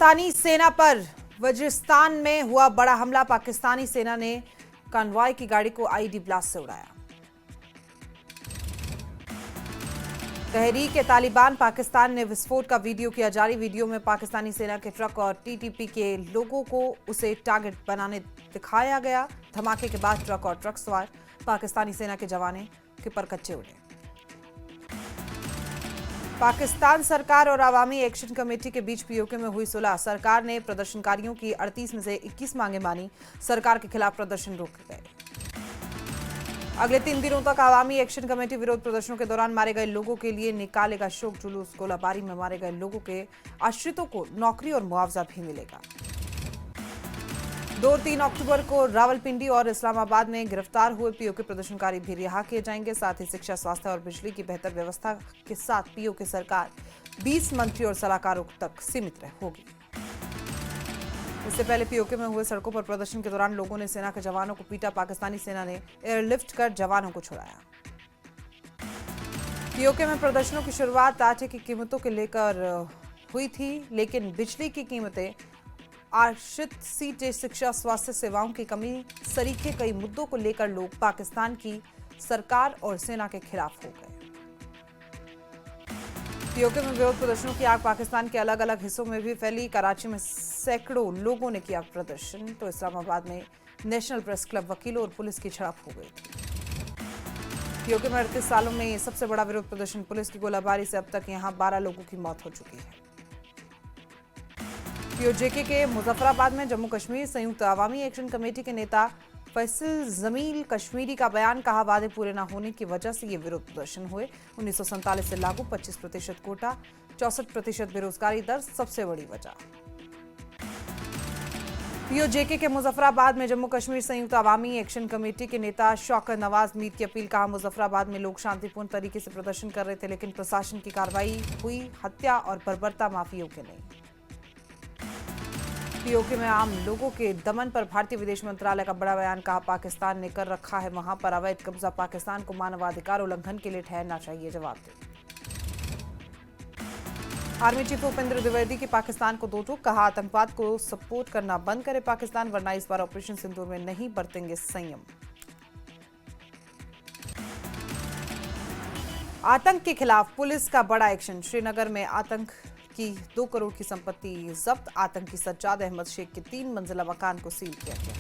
पाकिस्तानी सेना पर वजिस्तान में हुआ बड़ा हमला। पाकिस्तानी सेना ने कॉन्वॉय की गाड़ी को आईडी ब्लास्ट से उड़ाया। तहरीक तालिबान पाकिस्तान ने विस्फोट का वीडियो किया जारी। वीडियो में पाकिस्तानी सेना के ट्रक और टीटीपी के लोगों को उसे टारगेट बनाने दिखाया गया। धमाके के बाद ट्रक और ट्रक सवार पाकिस्तानी सेना के जवानों के पर कच्चे उड़े। पाकिस्तान सरकार और अवामी एक्शन कमेटी के बीच पीओके में हुई सुलह। सरकार ने प्रदर्शनकारियों की 38 में से 21 मांगे मानी। सरकार के खिलाफ प्रदर्शन रोक गए। अगले 3 दिनों तक अवामी एक्शन कमेटी विरोध प्रदर्शनों के दौरान मारे गए लोगों के लिए निकालेगा शोक जुलूस। गोलाबारी में मारे गए लोगों के आश्रितों को नौकरी और मुआवजा भी मिलेगा। 2 और 3 अक्टूबर को रावलपिंडी और इस्लामाबाद में गिरफ्तार हुए पीओके प्रदर्शनकारी भी रिहा किए जाएंगे। साथ ही शिक्षा, स्वास्थ्य और बिजली की बेहतर व्यवस्था के साथ पीओके सरकार 20 मंत्री और सलाहकारों तक सीमित होगी। इससे पहले पीओके में हुए सड़कों पर प्रदर्शन के दौरान लोगों ने सेना के जवानों को पीटा। पाकिस्तानी सेना ने एयरलिफ्ट कर जवानों को छुड़ाया। पीओके में प्रदर्शनों की शुरुआत आटे की कीमतों के लेकर हुई थी, लेकिन बिजली की कीमतें, आश्रित सीटें, शिक्षा, स्वास्थ्य सेवाओं की कमी सरीखे कई मुद्दों को लेकर लोग पाकिस्तान की सरकार और सेना के खिलाफ हो गए। पीओके में विरोध प्रदर्शनों की आग पाकिस्तान के अलग अलग हिस्सों में भी फैली। कराची में सैकड़ों लोगों ने किया प्रदर्शन, तो इस्लामाबाद में नेशनल प्रेस क्लब, वकीलों और पुलिस की झड़प हो गई थी। पीओके में 38 सालों में सबसे बड़ा विरोध प्रदर्शन। पुलिस की गोलाबारी से अब तक यहां 12 लोगों की मौत हो चुकी है। पीओजेके के मुजफ्फराबाद में जम्मू कश्मीर संयुक्त अवामी एक्शन कमेटी के नेता फैसल जमील कश्मीरी का बयान। कहा, वादे पूरे न होने की वजह से ये विरोध प्रदर्शन हुए। 1947 से लागू 25% कोटा, 64% बेरोजगारी दर सबसे बड़ी वजह। पीओजेके के मुजफ्फराबाद में जम्मू कश्मीर संयुक्त अवामी एक्शन कमेटी के नेता शौकत नवाज मीर की अपील। कहा, मुजफ्फराबाद में लोग शांतिपूर्ण तरीके से प्रदर्शन कर रहे थे, लेकिन प्रशासन की कार्रवाई हुई। हत्या और बर्बरता माफियों के नहीं। पीओके में आम लोगों के दमन पर भारतीय विदेश मंत्रालय का बड़ा बयान। कहा, पाकिस्तान ने कर रखा है वहां पर अवैध कब्जा। पाकिस्तान को मानवाधिकार उल्लंघन के लिए ठहरना चाहिए। जवाब दे। आर्मी चीफ उपेंद्र द्विवेदी की पाकिस्तान को दो टूक। कहा, आतंकवाद को सपोर्ट करना बंद करे पाकिस्तान, वरना इस बार ऑपरेशन सिंदूर में नहीं बरतेंगे संयम। आतंक के खिलाफ पुलिस का बड़ा एक्शन। श्रीनगर में आतंक की 2 करोड़ की संपत्ति जब्त। आतंकी सज्जाद अहमद शेख के 3 मंजिला मकान को सील किया गया।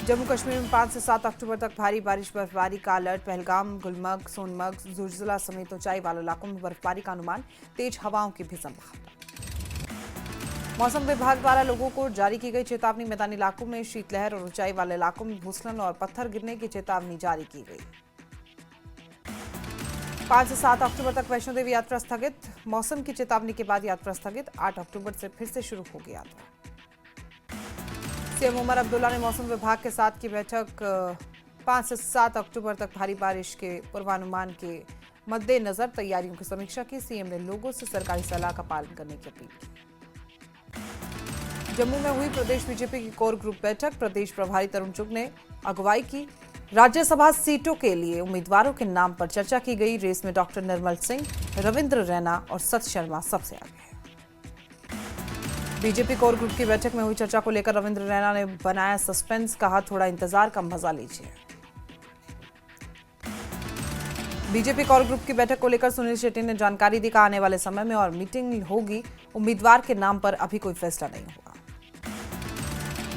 जम्मू कश्मीर में 5 से 7 अक्टूबर तक भारी बारिश, बर्फबारी का अलर्ट। पहलगाम, गुलमर्ग, सोनमर्ग, जुर्जिला समेत ऊंचाई वाले इलाकों में बर्फबारी का अनुमान। तेज हवाओं की भी संभावना। मौसम विभाग द्वारा लोगों को जारी की गई चेतावनी। मैदानी इलाकों में शीतलहर और ऊंचाई वाले इलाकों में भूस्खलन और पत्थर गिरने की चेतावनी जारी की गई। 5 से 7 अक्टूबर तक वैष्णो देवी यात्रा स्थगित। मौसम की चेतावनी के बाद यात्रा स्थगित। 8 अक्टूबर से फिर से शुरू होगी यात्रा। सीएम उमर अब्दुल्ला ने मौसम विभाग के साथ की बैठक। 5 से 7 अक्टूबर तक भारी बारिश के पूर्वानुमान के मद्देनजर तैयारियों की समीक्षा की। सीएम ने लोगों से सरकारी सलाह का पालन करने की अपील की। जम्मू में हुई प्रदेश बीजेपी की कोर ग्रुप बैठक। प्रदेश प्रभारी तरुण चुग ने अगुवाई की। राज्यसभा सीटों के लिए उम्मीदवारों के नाम पर चर्चा की गई। रेस में डॉक्टर निर्मल सिंह, रविंद्र रैना और सत शर्मा सबसे आगे हैं। बीजेपी कोर ग्रुप की बैठक में हुई चर्चा को लेकर रविंद्र रैना ने बनाया सस्पेंस। कहा, थोड़ा इंतजार का मजा लीजिए। बीजेपी कोर ग्रुप की बैठक को लेकर सुनील शेट्टी ने जानकारी दी। कहा, आने वाले समय में और मीटिंग होगी। उम्मीदवार के नाम पर अभी कोई फैसला नहीं हुआ।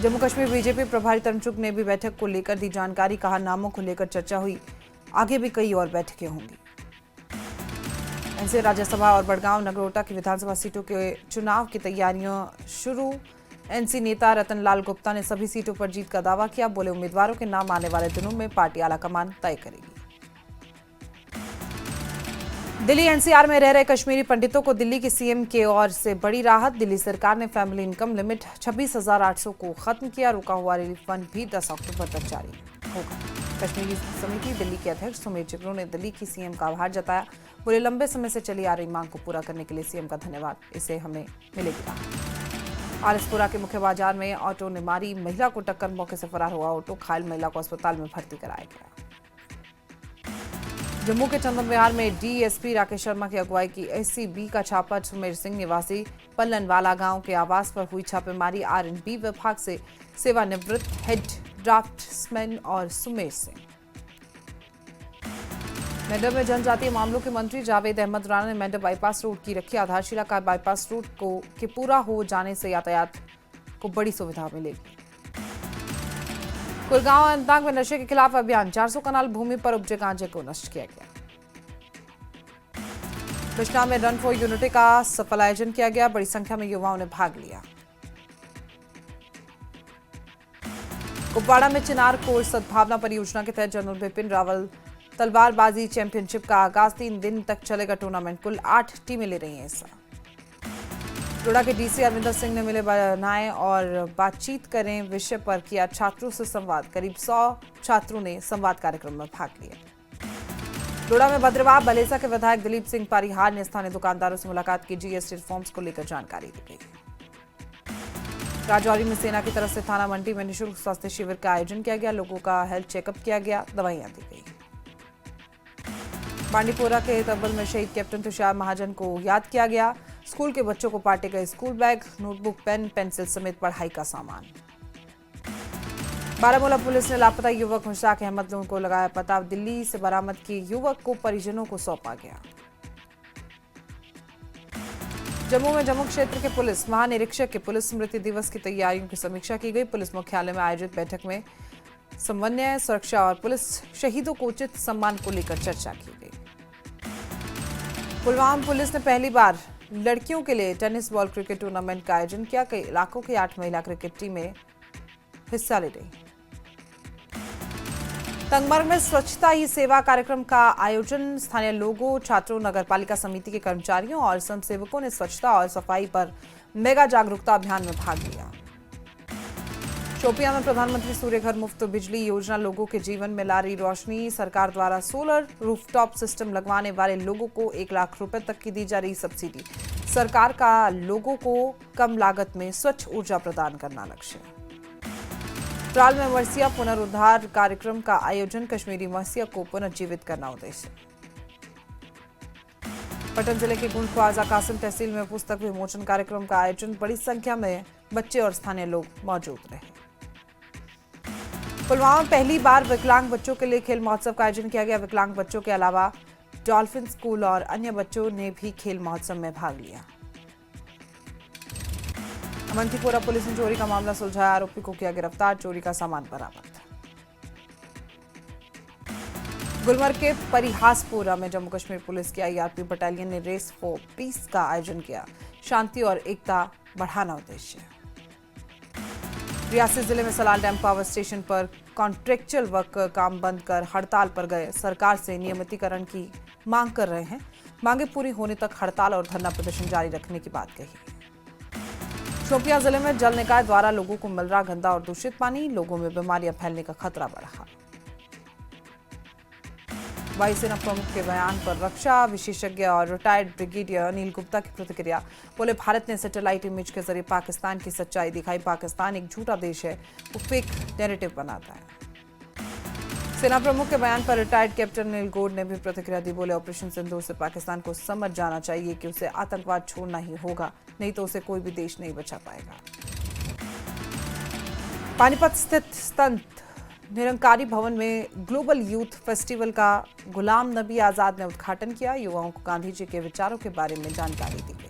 जम्मू कश्मीर बीजेपी प्रभारी तरुण चुग ने भी बैठक को लेकर दी जानकारी। कहा, नामों को लेकर चर्चा हुई, आगे भी कई और बैठकें होंगी। ऐसे राज्यसभा और बड़गांव नगरोटा की विधानसभा सीटों के चुनाव की तैयारियां शुरू। एनसी नेता रतन लाल गुप्ता ने सभी सीटों पर जीत का दावा किया। बोले, उम्मीदवारों के नाम आने वाले दिनों में पार्टी आलाकमान तय करेगी। दिल्ली एनसीआर में रह रहे कश्मीरी पंडितों को दिल्ली की सीएम की ओर से बड़ी राहत। दिल्ली सरकार ने फैमिली इनकम लिमिट 26,800 को खत्म किया। रुका हुआ रिलीफ फंड भी 10 अक्टूबर तक जारी होगा। कश्मीरी समिति दिल्ली के अध्यक्ष सुमेर चिगरू ने दिल्ली की सीएम का आभार जताया। बोले, लंबे समय से चली आ रही मांग को पूरा करने के लिए सीएम का धन्यवाद। इसे हमें मिलेगी राहत। आरएसपुरा के मुख्य बाजार में ऑटो ने मारी महिला को टक्कर। मौके से फरार हुआ ऑटो। घायल महिला को अस्पताल में भर्ती कराया गया। जम्मू के चंदन विहार में डीएसपी राकेश शर्मा की अगुवाई की एसीबी का छापा सुमेर सिंह निवासी पल्लनवाला गांव के आवास पर हुई छापेमारी। आरएनबी विभाग से सेवानिवृत्त हेड ड्राफ्ट्समैन और सुमेर सिंह। मेंढर में जनजातीय मामलों के मंत्री जावेद अहमद राणा ने मेंढर बाईपास रोड की रखी आधारशिला। का बाईपास रोड के पूरा हो जाने से यातायात को बड़ी सुविधा मिलेगी। कुलगांव अनंतनाग में नशे के खिलाफ अभियान। 400 कनाल भूमि पर उपजे गांजे को नष्ट किया गया। कृष्णा में रन फॉर यूनिटी का सफल आयोजन किया गया। बड़ी संख्या में युवाओं ने भाग लिया। कुपवाड़ा में चिनार कोर सद्भावना परियोजना के तहत जनरल बिपिन रावल तलवारबाजी चैंपियनशिप का आगाज। 3 दिन तक चलेगा टूर्नामेंट। कुल 8 टीमें ले रही हैं हिस्सा। डोडा के डीसी अरविंदर सिंह ने मिले बनाए और बातचीत करें विषय पर किया छात्रों से संवाद। करीब 100 छात्रों ने संवाद कार्यक्रम में भाग लिया। डोडा में भद्रवाह बलेसा के विधायक दिलीप सिंह पारीहार ने स्थानीय दुकानदारों से मुलाकात की। जीएसटी रिफॉर्म्स को लेकर जानकारी दी गई। राजौरी में सेना की तरफ से थाना मंडी में निःशुल्क स्वास्थ्य शिविर का आयोजन किया गया। लोगों का हेल्थ चेकअप किया गया, दवाइयां दी गई। बांडीपोरा के तब्बल में शहीद कैप्टन तुषार महाजन को याद किया गया। स्कूल के बच्चों को बांटे गए school bag, notebook, pen, pencil समेत पढ़ाई का सामान। बारामूला पुलिस ने लापता युवक मुश्ताक अहमद को लगाया पता। दिल्ली से बरामद किए युवक को परिजनों को सौंपा गया। जम्मू में जम्मू क्षेत्र के पुलिस महानिरीक्षक के पुलिस स्मृति दिवस की तैयारियों की समीक्षा की गई। पुलिस मुख्यालय में आयोजित बैठक में समन्वय, सुरक्षा और पुलिस शहीदों को उचित सम्मान को लेकर चर्चा की गई। पुलवामा पुलिस ने पहली बार लड़कियों के लिए टेनिस बॉल क्रिकेट टूर्नामेंट का आयोजन किया। कई इलाकों की 8 महिला क्रिकेट टीमें हिस्सा ले रही। तंगमर्ग में स्वच्छता ही सेवा कार्यक्रम का आयोजन। स्थानीय लोगों, छात्रों, नगरपालिका समिति के कर्मचारियों और स्वयंसेवकों ने स्वच्छता और सफाई पर मेगा जागरूकता अभियान में भाग लिया। शोपियां में प्रधानमंत्री सूर्य घर मुफ्त बिजली योजना लोगों के जीवन में ला रही रोशनी। सरकार द्वारा सोलर रूफटॉप सिस्टम लगवाने वाले लोगों को 1 लाख रुपए तक की दी जा रही सब्सिडी। सरकार का लोगों को कम लागत में स्वच्छ ऊर्जा प्रदान करना लक्ष्य। त्राल में मरसिया पुनरुद्धार कार्यक्रम का आयोजन। कश्मीरी मरसिया को पुनर्जीवित करना उद्देश्य। पटन जिले के गुंड ख्वाजा कासिम तहसील में पुस्तक विमोचन कार्यक्रम का आयोजन। बड़ी संख्या में बच्चे और स्थानीय लोग मौजूद रहे। पुलवामा में पहली बार विकलांग बच्चों के लिए खेल महोत्सव का आयोजन किया गया। विकलांग बच्चों के अलावा डॉल्फिन स्कूल और अन्य बच्चों ने भी खेल महोत्सव में भाग लिया। अवंतीपोरा पुलिस ने चोरी का मामला सुलझाया। आरोपी को किया गिरफ्तार। चोरी का सामान बरामद। गुलमर्ग के परिहासपुरा में जम्मू कश्मीर पुलिस की आईआरपी बटालियन ने रेस फॉर पीस का आयोजन किया। शांति और एकता बढ़ाना उद्देश्य। रियासी जिले में सलाल डैम पावर स्टेशन पर कॉन्ट्रेक्चुअल वर्कर काम बंद कर हड़ताल पर गए। सरकार से नियमितीकरण की मांग कर रहे हैं। मांगे पूरी होने तक हड़ताल और धरना प्रदर्शन जारी रखने की बात कही। शोपियां जिले में जल निकाय द्वारा लोगों को मिल रहा गंदा और दूषित पानी। लोगों में बीमारियां फैलने का खतरा बढ़ा। वायुसेना प्रमुख के बयान पर रक्षा विशेषज्ञ और रिटायर्ड ब्रिगेडियर अनिल गुप्ता की प्रतिक्रिया। बोले, भारत ने सैटेलाइट इमेज के जरिए पाकिस्तान की सच्चाई दिखाई। पाकिस्तान एक झूठा देश है, वो फेक नैरेटिव बनाता है। सेना प्रमुख के बयान पर रिटायर्ड कैप्टन अनिल गौड़ ने भी प्रतिक्रिया दी। बोले, ऑपरेशन सिंदूर से पाकिस्तान को समझ जाना चाहिए कि उसे आतंकवाद छोड़ना ही होगा, नहीं तो उसे कोई भी देश नहीं बचा पाएगा। पानीपत स्थित संत निरंकारी भवन में ग्लोबल यूथ फेस्टिवल का गुलाम नबी आजाद ने उद्घाटन किया। युवाओं को गांधी जी के विचारों के बारे में जानकारी दी गई।